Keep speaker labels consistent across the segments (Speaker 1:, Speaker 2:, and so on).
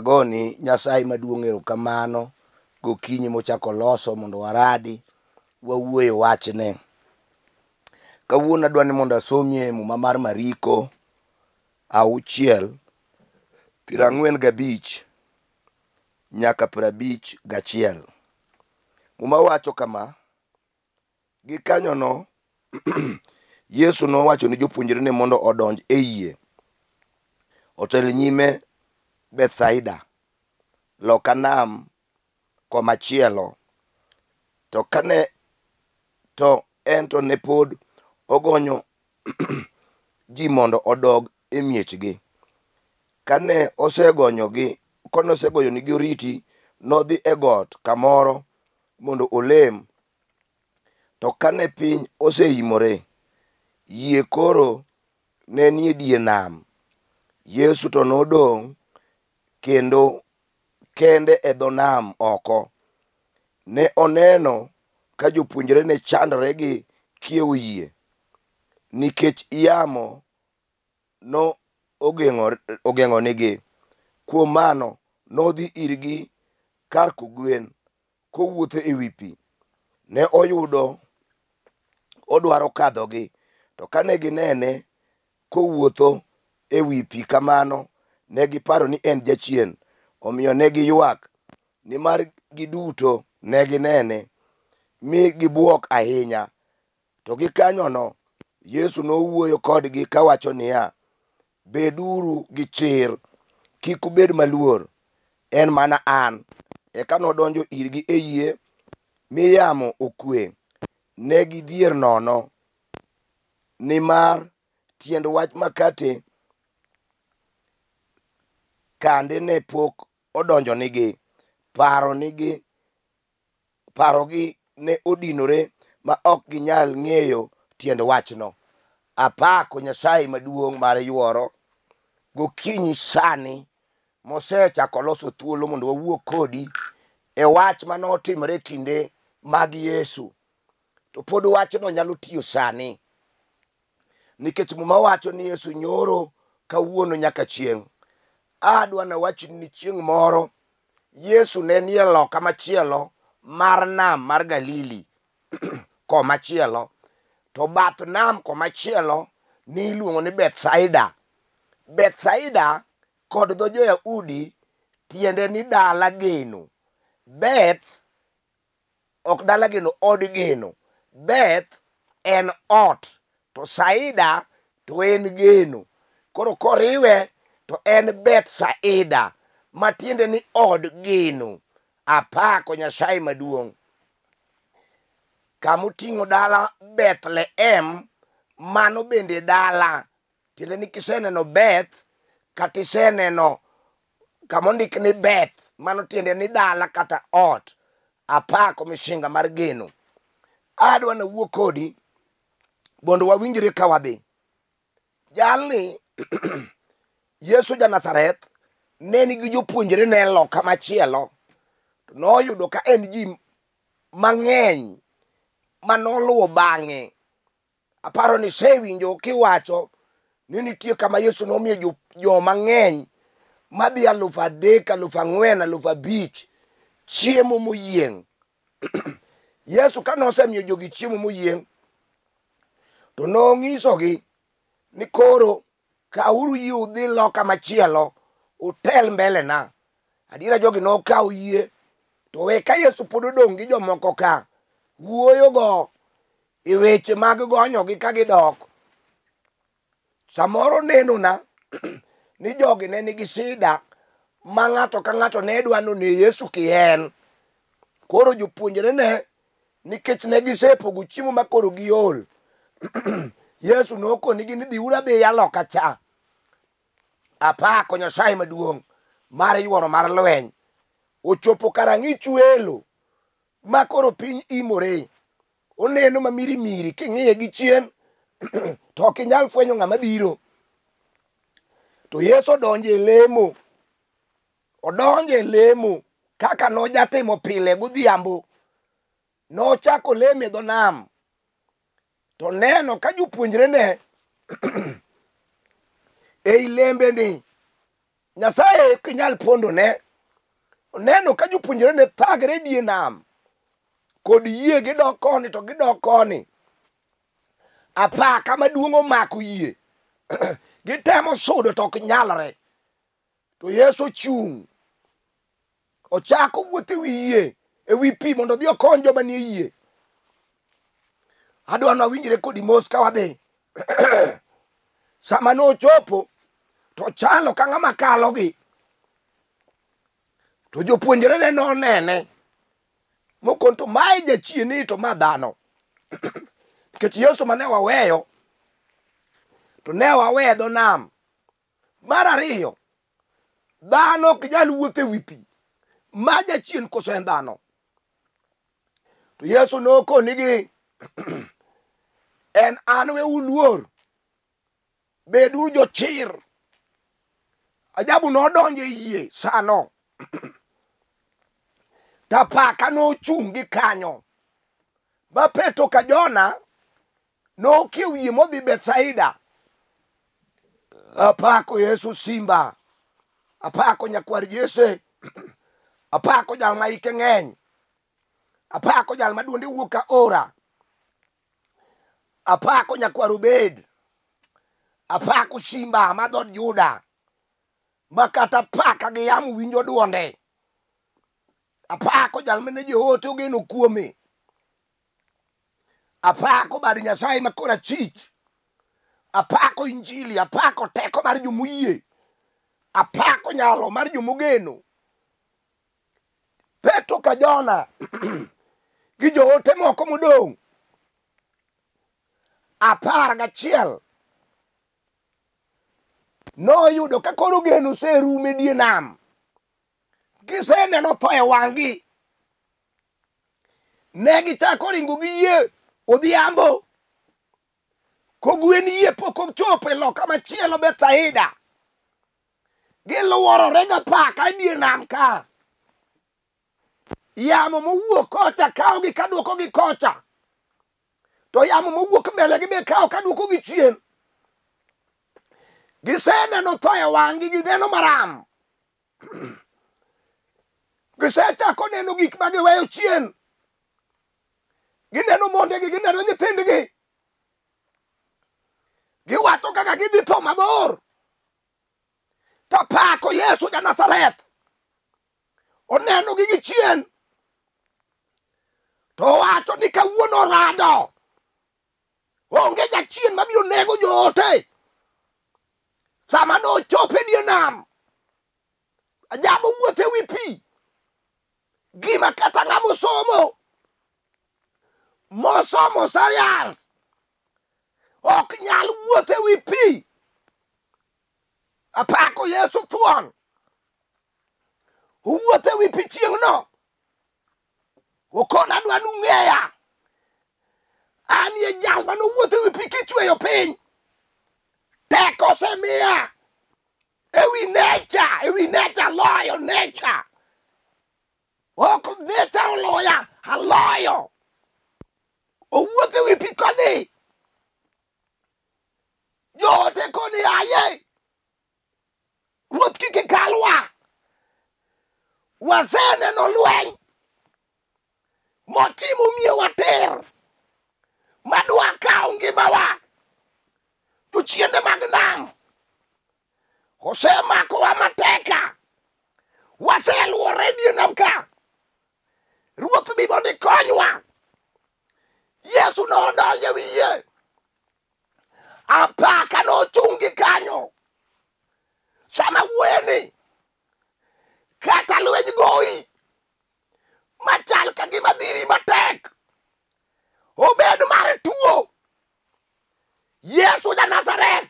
Speaker 1: agoni Nyasaye maduong' erokamano gokinyi mochako loso mondo waradi wawuoye wachne. Kawuono adwani mondo asomie muma mar Mariko 6:45 nyaka 51. Muma wacho kama: Gikanyono Yesu nowacho ni jopuonjrene mondo odonj e yie, otel nyime Bethsaida, loka nam komachielo. To en to ne pod ogonyo ji mondo odog e miechgi. Kane osegoyonegi oriti, nodhi e got kamoro mondo olem. To kane piny oseimore, yie koro ne nie dier nam. Yesu to nodong' kende e dho nam oko. Ne oneno ka jopuonjrene chandore gi kiewo yie, nikech yamo no ogeng'onigi. Kuom mano nodhi irgi kar kogwen kowuotho e wi pi. Ne oyudo odwaro kadhogi, to kane ginene kowuotho e wi pi kamano, ne giparo ni en jachien. Omiyo ne giywak, nimar giduto ne ginene, mi gibuok ahinya. To gikanyono Yesu nowuoyo kodgi kawacho niya, beduru gi chir, kik ubed maluor, en mana an. Eka nodonjo irgi e yie, mi yamo okwe. Ne gidhier nono, nimar tiend wach makate kande ne pok odonjonigi. Parogi ne odinore ma ok ginyal ng'eyo tiend wachno. Apako Nyasaye maduong' mar yuoro gokinyi sani mosechako loso thuolo mondo wawuo kodi e wach manotimore kinde mag Yesu. To pod wachno nyalo tiyo sani, nikech muma wacho ni Yesu nyoro, kawuono nyaka chieng'. Adwana wachni ni chieng' moro Yesu ne nie loka machielo mar nam mar Galili komachielo. To bath nam komachielo ni iluongo ni Bethsaida. Bethsaida kod dho jo-Yahudi tiende ni dala geno. Beth ok dala geno, od geno. Beth en ot, to Saida to en geno. Koro koriwe to en Bethsaida, matiende ni od geno. Apako Nyasaye maduong'. Kamoting'o dala Bethlehem, mano bende dala. Tiende ni kiseneno Beth kata iseneno kamondik ni Beth, mano tiende ni dala kata ot. Apako mishinga mar geno. Adwa na wuo kodi mondo wawinjre ka wadhi. Jalni Yesu ja-Nazareth ne nigi jopuonjre ne loka machielo. Noyudo ka en ji mang'eny manoluwo bang'e. Aparo ni sewinjo kiwacho ni nitie kama Yesu nomiyo joma ng'eny madhi 3,000, 4,000, 5,000 chiemo moyieng'. Yesu ka nosemiyo jogi chiemo moyieng', to nong'isogi ni koro kauru yie udhi loka machielo, otel mbelena. Adiera jogi nokawo yie, to we ka Yesu pod odong' gi jomoko ka, wuoyogo e weche mag gonyogi ka gidok. Samoro nenona ni jogi ne nigi shida ma ng'ato ka ng'ato ne dwa none Yesu kien. Koro jopuonjrene, nikech ne gisepogo chiemo ma koro giol, Yesu nokonigi ni dhiuru adhiya loka cha. Apako Nyasaye maduong' mar yuoro mar lweny. Ochopo karang'ich welo ma koro piny imore. Oneno mamirimiri king'iye gi chien to ok inyal fwenyo ng'ama biro. To Yesu odonje e lemo kaka nojatimo pile godhiambo. Nochako lemo e dho nam, to neno ka jopuonjrene ei lembeni Nyasaye kinyal pondo ne oneno ka jopuonjrene thagre die nam kod yie gidok koni to gidok koni. Apaka maduong' omako yie gitemo sudo to ok nyalre. To Yesu chung' ochako wuotho ewi yie ewi pi mondo odhi okony joma nie yie. Adwa nawinjre kodi mos ka wadhi. Sama nochopo to chalo ka ng'ama kalogi. To jopuonjrene nonene mokon to mae jachieni to ma dhano. Nikech Yesu mane waweyo to ne wawe dho nam. Mar ariyo, dhano ok nyal wuotho ewi pi ma jachien koso en dhano. To Yesu nokonigi en an we uluor bedu jochir. Ajabu nodonjo yie sano. Tapaka nochung' Gikanyo. Ba Petro ka Jona nokiewo yie modhi Bethsaida. Apako Yesu simba. Apako nyakwar Jese. Apako jal ma ike ng'eny. Apako jal ma duonde wuok ka ora. Apako nyakwar Obed. Apako simba ma dhod Juda. Ma kata paka gi yamo winjo duonde. Apako jal mane joote ogeno kuome. Apako bad Nyasaye ma korachwich. Apako injili. Apako teko mar jomoyie. Apako nyalo mar jomogeno. Petro ka Jona gi joote moko modong' 11 noyudo ka koro geno serumo e die nam. Giseneno tho e wang'gi. Ne gichako ringo gi yie odhiambo. Kogwen yie pok ochopo e loka machielo Bethsaida. Giluorore gapaka e die nam ka. Yamo mowuok kocha kawogi kaduokogi kocha. To yamo mowuok mbele gi be kawo kaduokogi chien. Giseneno tho e wang'gi, gineno maram. Gisechako neno gik ma giweyo chien. Gineno mondegi, gineno nyithindgi. Giwacho kaka gidhi tho mabor. Tapako Yesu ja Nazareth. Oneno gi gichien. To wacho ni kawuono rado. Onge jachien mabiro nego joote. Sama nochopo e die nam. Ajabu wuotho ewi pi. Gima kata ng'ama somo. Mosomo sayans. Ok nyal wuotho ewi pi. Apako Yesu thuon. Wuotho ewi pi chieng' no. Okona dwa nung'eya. An ye jal mano wuotho ewi pi kichweyo piny. Teko osemiya. Ewi nature loyo nature. Ok nature oloya, aloyo. Owuotho ewi pi kodhi. Joote koni aye. Ruoth kik ikalwa. Waseneno lweny motimo miewa ter. Madwa kawo ngimawa. Jochiende mag nam osemakowa mateka. Waseluore e die nam ka. Ruoth bi mondo ikonywa. Yesu nodonjo ewi yie. Apaka nochung' Gikanyo. Sama wuoyeni kata lweny goyi machal ka gima dhiri matek. Obed mar tuo. Yesu ja Nazareth.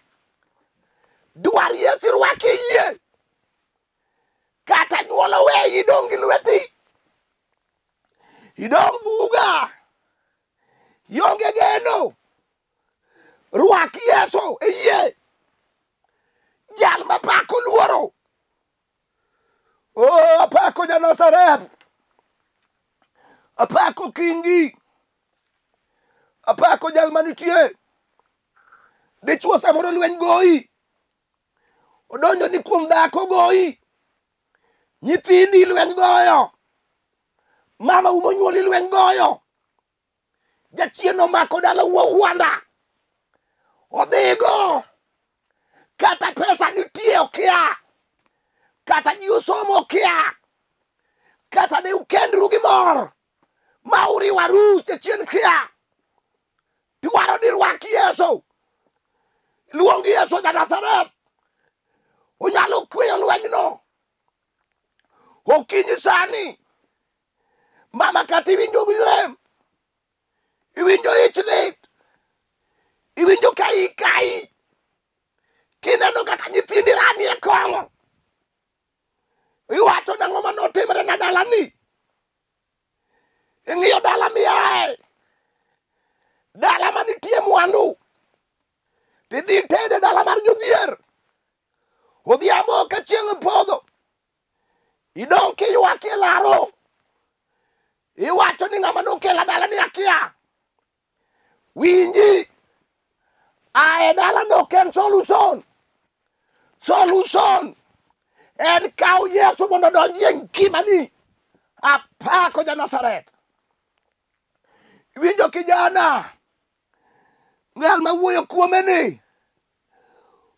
Speaker 1: Dwar Yesu rwaki yie. Kata nyuolo weyi idong' gi lweti. Idong' buga. Ionge geno. Rwak Yesu e yie. Jal mapako luoro. Oh, apako ja Nazareth. Apako kingi. Apako jal manitie. Dichuo samoro lweny goyi. odonjo ni kuom dhako goyi, nyithindi lweny goyo, mama umonyuoli lweny goyo, jachien omako dala wuowanda, odhigo, kata pesa nitie okia, kata ji osomo okia, kata ne ukendru gi mor, ma uriwo arus jachien kia, dwaro ni rwak Yesu, luong Yesu ja-Nazareth, onyalo kweyo lwenyno. Okinyi sani, mama kata iwinjo rem, iwinjo ich lit, iwinjo kai, kineno kaka nyithindi rani e kong'o, iwacho nang'o manotimre na dalani, ing'iyo dala miae, dala manitie mwandu, tidhi tede dala mar jodhier, odhiambo ka chieng' podho, idong' kiywak e laro, iwacho ni ng'ama nokela dala ni akia, winji, ae dala no ken solution, en kaw Yesu mondo donji e ngimani. Apako ja-Nazareth. Winjo kijana, ng'al ma wuoyo kuome ni,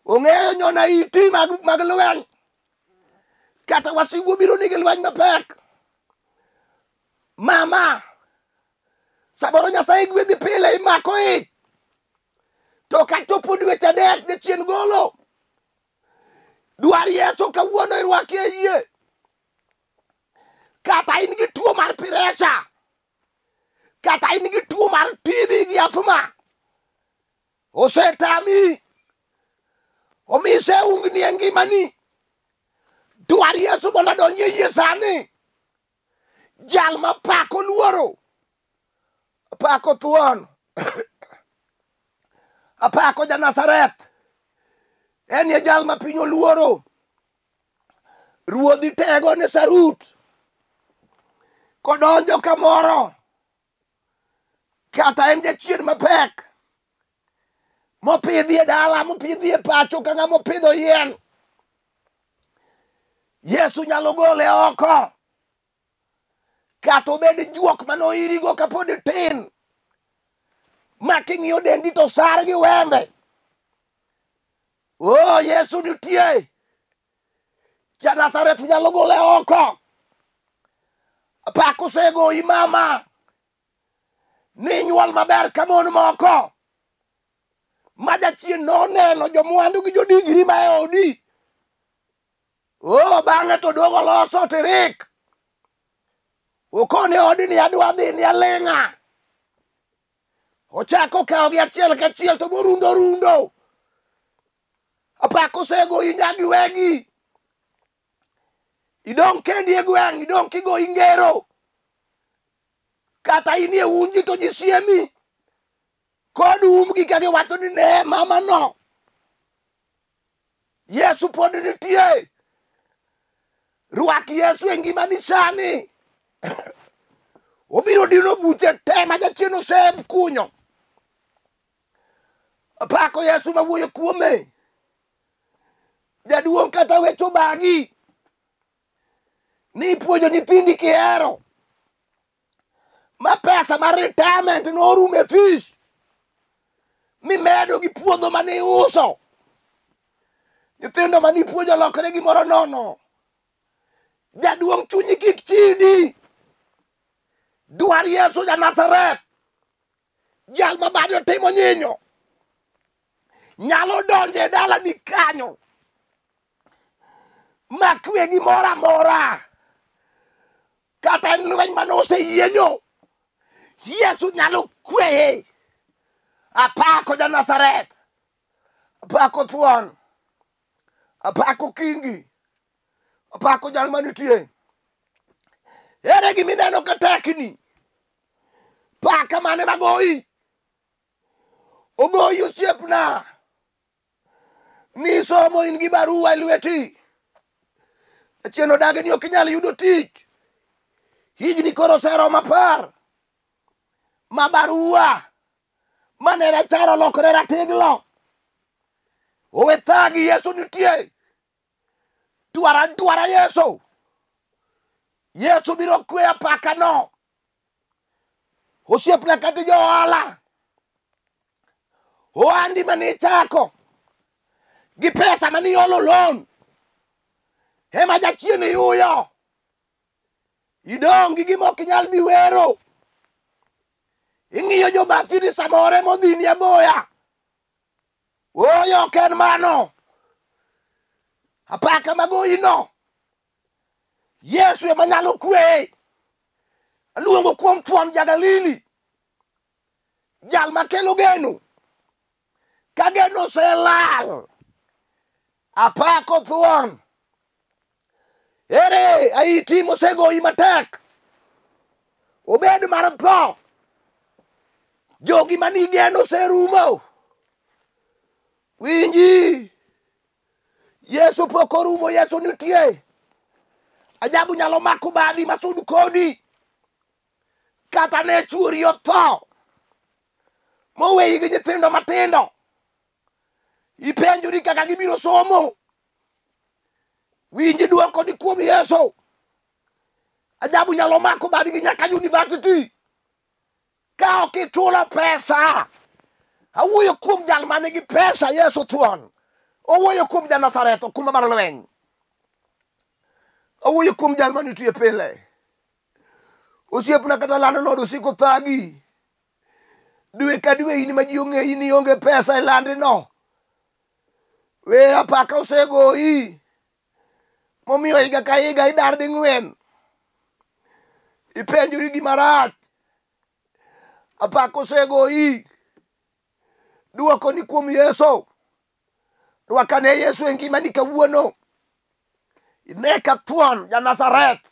Speaker 1: ong'eyo nyona iti mag lweny, kata wasigu biro nigi lweny mapek. Mama, samoro Nyasaye gwedhi pile imako ich, to kachopo dweche adek jachien golo, dwar Yesu kawuono irwaki e yie, kata in gi tuo mar presha, kata in gi tuo mar TB gi asthma, osetami, omise ungni e ngimani, dwar Yesu mondo donji e yie sani. Jal ma pako luoro, apako thuon, apako ja-Nazareth, en ye jal ma piny oluoro, ruodhi tego ne sarut, kodonjo kamoro, kata en jachien mapek, mopidhi e dala, mopidhi e pacho ka ng'ama opidho yien, Yesu nyalo gole oko, kata obed juok manoirigo kapod tin, ma king'iyo dendi to sar gi wembe. Oh, Yesu nitie, ja-Nazareth nyalo gole oko. Apako osegoyi mama, ni nyuol maber ka mon moko, ma jachien noneno jomwandu gi jodigri ma e odi. Oh, bang'e to dogo loso tirik, okone odi ni adwa dhi ni aleng'a, ochako kawo gi achiel kachiel to morundo. Apako osegoyi nyagiwegi, idong' kendi e gweng', idong' kigoyi ngero, kata inie unji to ji siemi, kod umgi ka giwacho ni ne mama no. Yesu pod nitie, rwak Yesu e ngimani sani, obiro dino buche te ma jachien osekunyo. Apako Yesu ma wuoyo kuome, jaduong' kata wecho bagi, ni ipuonjo nyithindi kihero, ma pesa mar retirement norume fees, mimedo gi puodho mane iuso, nyithindo mane ipuonjo lokore gimoro nono, jaduong' chunyi kik chidi, dwar Yesu ja-Nazareth, jal ma bade timo nyinyo, nyalo donjo e dala ni kanyo, ma kwe gimoro amora, kata en lweny mane oseyienyo, Yesu nyalo kweye. Apako ja-Nazareth, apako thuon, apako kingi, apako jal manitie. Ere gimineno ka tekni, paka mane magoyi, ogoyi osiepna, nisomo in gi barua e lweti, achien odagi ni ok inyal yudo tich, higni koro oseromo 10, ma barua mane rachar olokore ratiglo, owe thagi. Yesu nitie, dwara Yesu. Yesu biro kweyo apaka no. Osiepna kata jo ohala. Ohandi mane ichako gi pesa mane iolo loan ema jachien yuyo. Idong' gi gima ok inyal dhi wero. Ing'iyo jobathi ni samore modhini aboya. Oyo ok en mano. Apaka magoyi no. Yesu ema nyalo kweye. Aluongo kuom thuon ja-Galili. Jal makelo geno. Ka geno oselal. Apako thuon. Ere aiti mosegoyi matek. Obed mar tho. Jogi mani geno oserumo. Winji. Yesu pok orumo, Yesu nitie. Ajabu nyalo mako badi masud kodi. Kata ne chuori otho. Moweyi gi nyithindo matindo. Ipenjori kaka gibiro somo. Winji duoko ni kuom Yesu. Ajabu nyalo mako badi gi nyaka university. Ka ok ichulo pesa. Awuoyo kuom jal mane gi pesa, Yesu thuon. Owuoyo kuom ja-Nazareth kuma mar lweny. Awuoyo kuom jal mane nitie pile. Osiepna kata lando nodo osiko thagi. Dwe ka dwe in ma ji ong'eyi ni onge pesa e landi no. We apaka osegoyi. Momiyo higa ka higa idar di ng'wen. Ipenjori gima rach. Apaka osegoyi. Duoko ni kuom Yesu. Rwakane Yesu e ngimani kawuono. Ine ka thuon ja-Nazareth.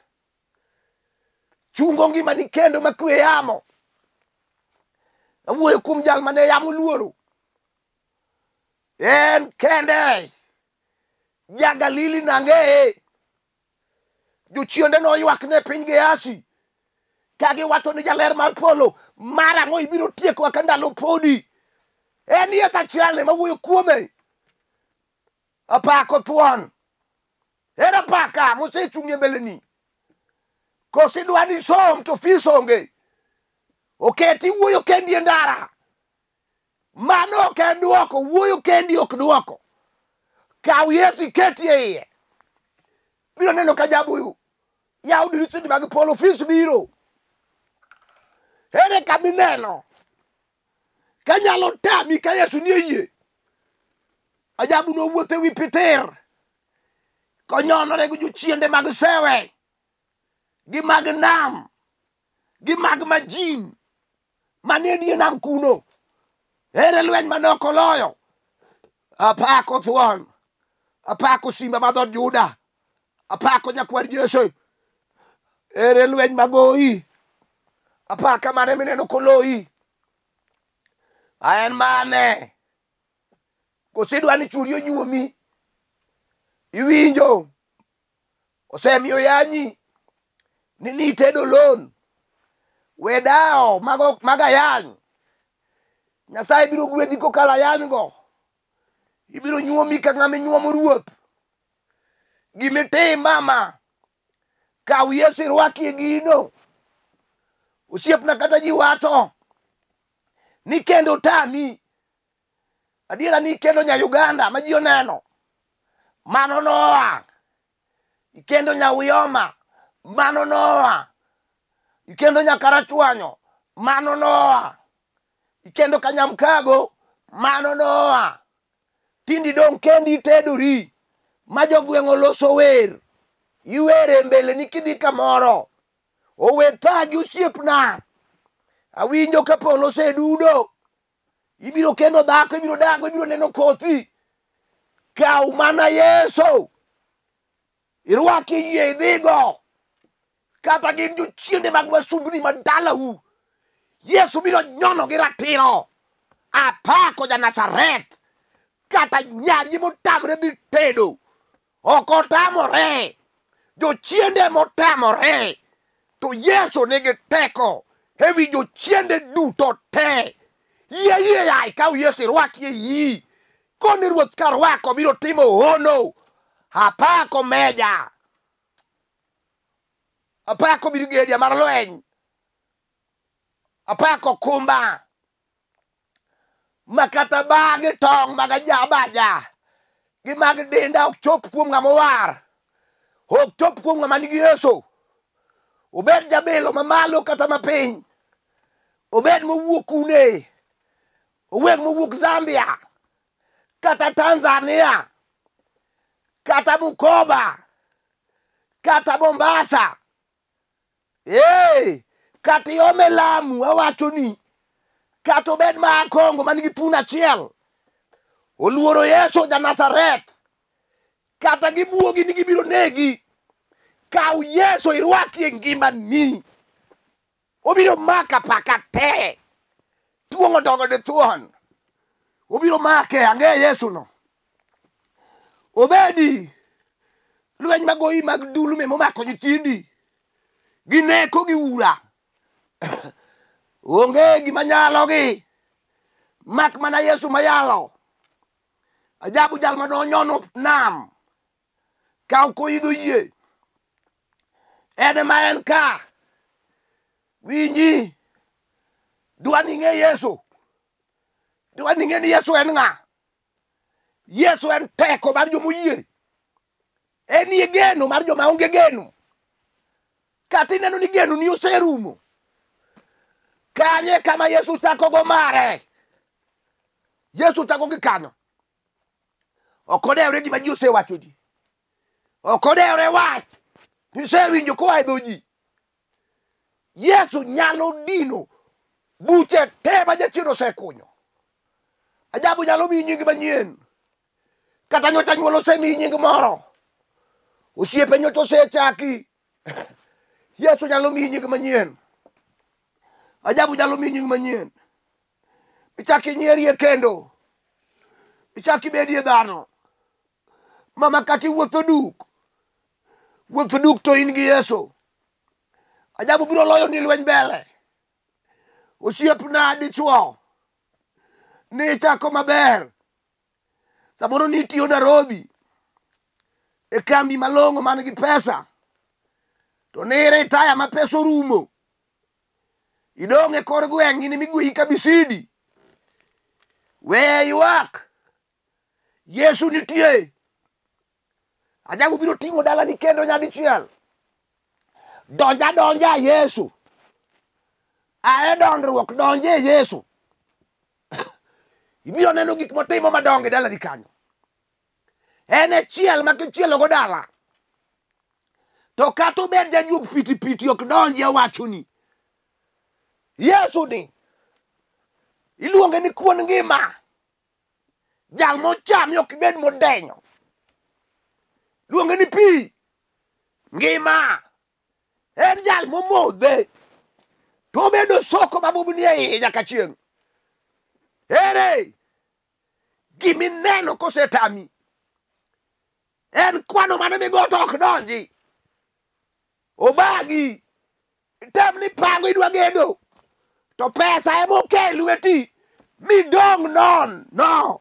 Speaker 1: Chungo ngimani kendo makwe yamo. Awuoyo kuom jal mane yamo luoro. En kende. Ja-Galili nang'eye. Jochiende no ywak ne piny Geasi. Kagi wacho ni jaler mar polo. Marang'o ibiro tieko ka ndalo podi. En Yesu achiel ne mawuoyo kuome. Apako thuon. En apaka mosechung'ie mbeleni. Kosidwa ni som to fis onge. Oketi wuoyo kendi e ndara. Mano ok en duoko. Wuoyo kendi ok duoko. Kaw Yesu iketi e iye. Biro neno ka jabu yaw dirisni mag polo fis biro. Ere ka bineno. Kanyalo tami ka Yesu ni e yie. Ajabu no wuothe wi Peter. Konyonore gi jochiende mag sewe. Gi mag nam. Gi mag majin. Mane die nam kuno. Ere lweny manok oloyo. Apako thuon. Apako simba madhod Juda. Apako nyakwar Yesu. Ere lweny magoyi. Apaka mane mineno koloyi. Aen mane. Kosidwa ni churi onyuomi. Iwinjo. Osemiyo yanyi. Ni itedo lon. Wedao maga yany. Nyasaye biro gwedhi kokala yany go. Ibiro nyuomi ka ng'ama nyuomo ruoth. Gimitim mama. Kaw Yesu irwaki e gino. Osiepna kata ji wacho. Ni kendo tami. Adiera ni kendo nya Uganda ma ji oneno. Mano noa. Ikendo nya Uyoma. Mano noa. Ikendo nya Karachuanyo. Mano noa. Ikendo ka Nyamkago. Mano noa. Tindi dong kendi itedori. Ma jogweng' oloso wer. Iwere mbele ni kidhi kamoro. Owe thagi osiepna. Awinjo ka polo osedudo. Ibiro kendo dhako, ibiro dago, ibiro neno kothi. Kaw mana Yesu. Irwaki yie idhigo. Kata gin jochiende mag wasumbni madalau. Yesu biro nyono gi ratiro. Apako ja-Nazareth. Kata nyari motamre dhi tedo. Ok otamore. Jochiende motamore. To Yesu nigi teko. Ewi jochiende duto te. Yie ai kaw Yesu irwaki e yi. Koni ruoth ka rwako biro timo hono. apako meja, apako brigedia mar lweny, apako kumba, makata bagi tong magajabaja, gi mag dinda ok chop kuom ng'ama war, ok chop kuom ng'ama nigi Yesu. Obed jabelo mamalo kata mapiny, obed mowuok kune, oweg mowuok Zambia, kata Tanzania, kata Bukoba, kata Mombasa, kata iome Lamu, awachoni, kata obed ma Kongo manigi thuno achiel, oluoro Yesu ja Nazareth, kata gibuogi ni gibiro negi, kaw Yesu irwaki e ngimani, obiro maka paka te, tuong'o dogo de thuon, obiro make, ang'e Yesu no. Obedi lweny magoyi mag dulme momako nyithindi, gineko gi ura, onge gima nyalogi, mak mana Yesu mayalo. Ajabu jal manonyono nam, kaw koidho yie, ene ma en ka, winji, dwani ng'e Yesu, dwani ng'e ni Yesu en ng'a. Yesu en teko mar jomoyie, en ye geno mar joma onge geno, kata ineno ni geno ni oserumo, kanye kama Yesu chako go mare. Yesu chako gi kanyo, ok odewre gima ji osewacho ji, ok odewre wach misewinjo koa e dho ji. Yesu nyalo dino buche te ma jachien osekunyo. Ajabu nyalo miyi nying manyien, kata nyocha nyuol osemiyi nying moro, osiepe nyocha osechaki. Yesu nyalo miyi nying manyien, ajabu nyalo miyi nying manyien. Ichaki inyieri kendo, ichaki ibedi e dhano, mama kati wuotho duk to in gi Yesu. Ajabu biro loyo ni lweny mbele. Osiepna dichuo, ni chako maber, samoro ni tiyo Nairobi, e kambi malong'o man gi pesa, to ni retire ma pesa orumo, idong' e kor gweng' in migweyi kabisidi, we ywak, Yesu nitie. Ajabu biro ting'o dalani kendo nyadichiel, donja Yesu, ae dondruok donje Yesu. Ibiro neno gik motimo madongo e dalani kanyo. En e chiel ma kichielo go dala, to kata obed jajuog pitipiti ok donji, awachoni. Yesu ni iluonge ni kuon ngima, jal mochami ok bed modenyo, luonge ni pi ngima, en jal momodhe to obedo soko mabubni e iye nyaka chieng'. Ere gimineno kosetami, en kwano mane migoto ok donji, obagi tem ni pango idwa gedo, to pesa ema oke lweti midong' non. No,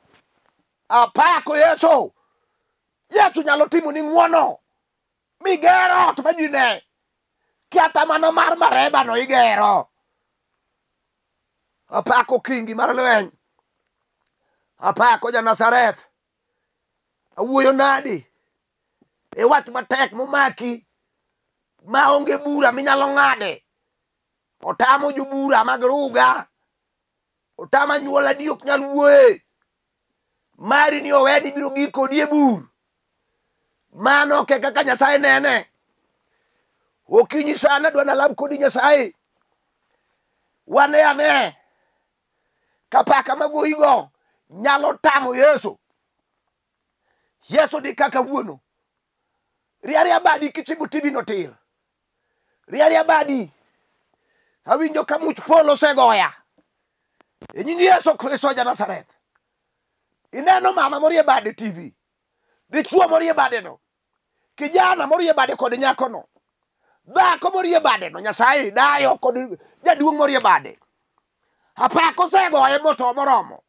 Speaker 1: apako Yesu. Yesu nyalo timo ni ng'wono, migero ot ma ji ne, kata mana mar mareba no igero. Apako kingi mar lweny, apako ja Nazareth. Awuoyo nadi e wach matek momaki, maonge bura minyalo ng'ade. Otamo jobura mag ruga, otamo anyuola di ok nyal wuoye, mari ni oweni biro gi kodi e bur. Mano ke kaka Nyasaye nene. Okinyi sana dwa nalam kodi Nyasaye, wane ane kapaka magoyigo nyalo tamo Yesu. Yesu di kaka wuono, riari abadi kichibu TV notir, riari abadi awinjo ka much polo osegoya e nying Yesu Kristo ja Nazareth. Ineno mama morie bade TV, dichuo morie bade no, kijana morie bade kod nyako no, dhako morie bade no, Nyasaye dayo kod jaduong' morie bade. Apako osegoye moto moromo,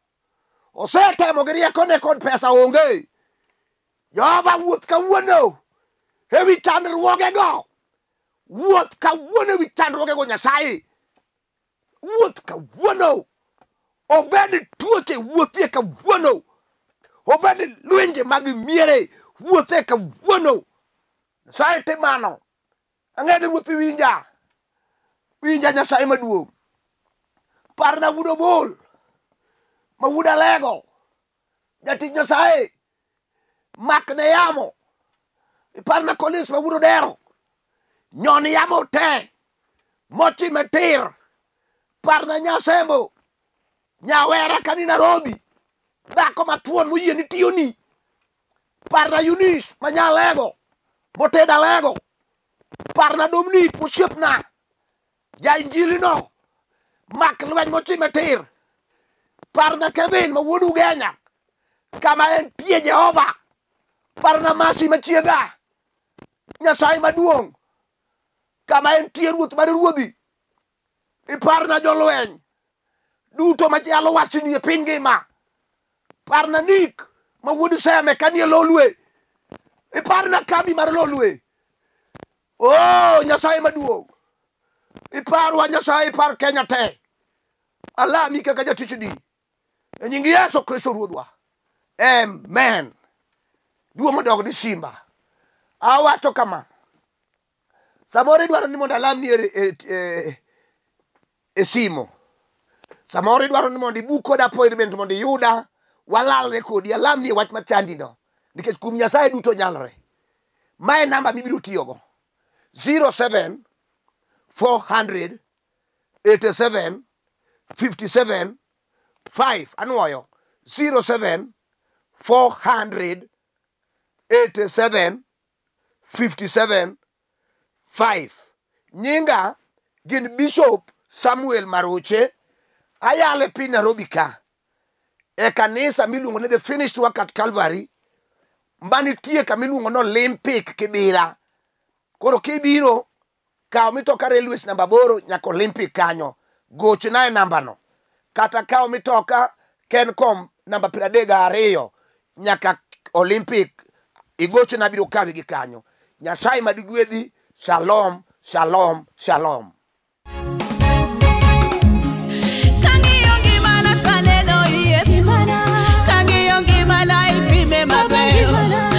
Speaker 1: osetemo gi riekone kod pesa onge. Jehova wuoth kawuono ewi chandruogego. Wuoth kawuono ewi chandruogego Nyasaye. Wuoth kawuono. Obed tuoche wuothie kawuono. Obed lwenje mag miere wuothe kawuono. Nyasaye timano. Ang'ede wuoth winja. Winja Nyasaye maduong'. Parna wudo bol. Ma wuda lego. Jatich Nyasaye. Makne yamo. Parna kolis ma wudo dero. Nyon yamo te. Mochi metir. Parna Nyasembo. Nyawera kani Nairobi. Dhako mathuon moyie ni tiyoni. Parna Eunice manyalego. Moteda lego. Parna Dominic mosiepna. Ja injili no. Mak lweny mochi metir. Parna Kevin ma wuod Ugenya. Kama entie Jehova. Parna Masi machiega. Nyasaye maduong'. Kama entie ruoth mar ruodhi. Iparna jolweny. Duto machalo wachni e piny ngima. Parna Nick ma wuod Seme kanie lolwe. Iparna kambi mar lolwe. Oh, Nyasaye maduong'. Iparwa Nyasaye, ipar Kenya te. Alami kaka jatichni. E nying Yesu Kristo ruodhwa. Amen. Duomo dog di simba. Awacho kama. Samoro idwaro ni mondo alamni e simo. Samoro idwaro ni mondo ibook kod appointment mondo iyuda. Walalre kodi alamni wach machandi no. Nikech kum Nyasaye duto nyalre. Mae namba mibiro tiyogo. 07 400 87 57 5. Anuoyo. 07 400 87 57 5. Nyinga gin Bishop Samuel Maroche. Ayale piny Nairobi ka. E kanisa miluongo ni The Finished Work at Calvary. Manitie kamiluongo no Olympic Kibira. Koro kibiro kao mitoka railways namba 8 nyaka Olympic kanyo. Gochna e namba no. Kata kao mitoka Kencom namba 32 nyaka Olympic. Igochna biro kawi gi kanyo. Nyasaye madigwedhi. Shalom, shalom, shalom.
Speaker 2: Kangi yongi mana itime mabeyo.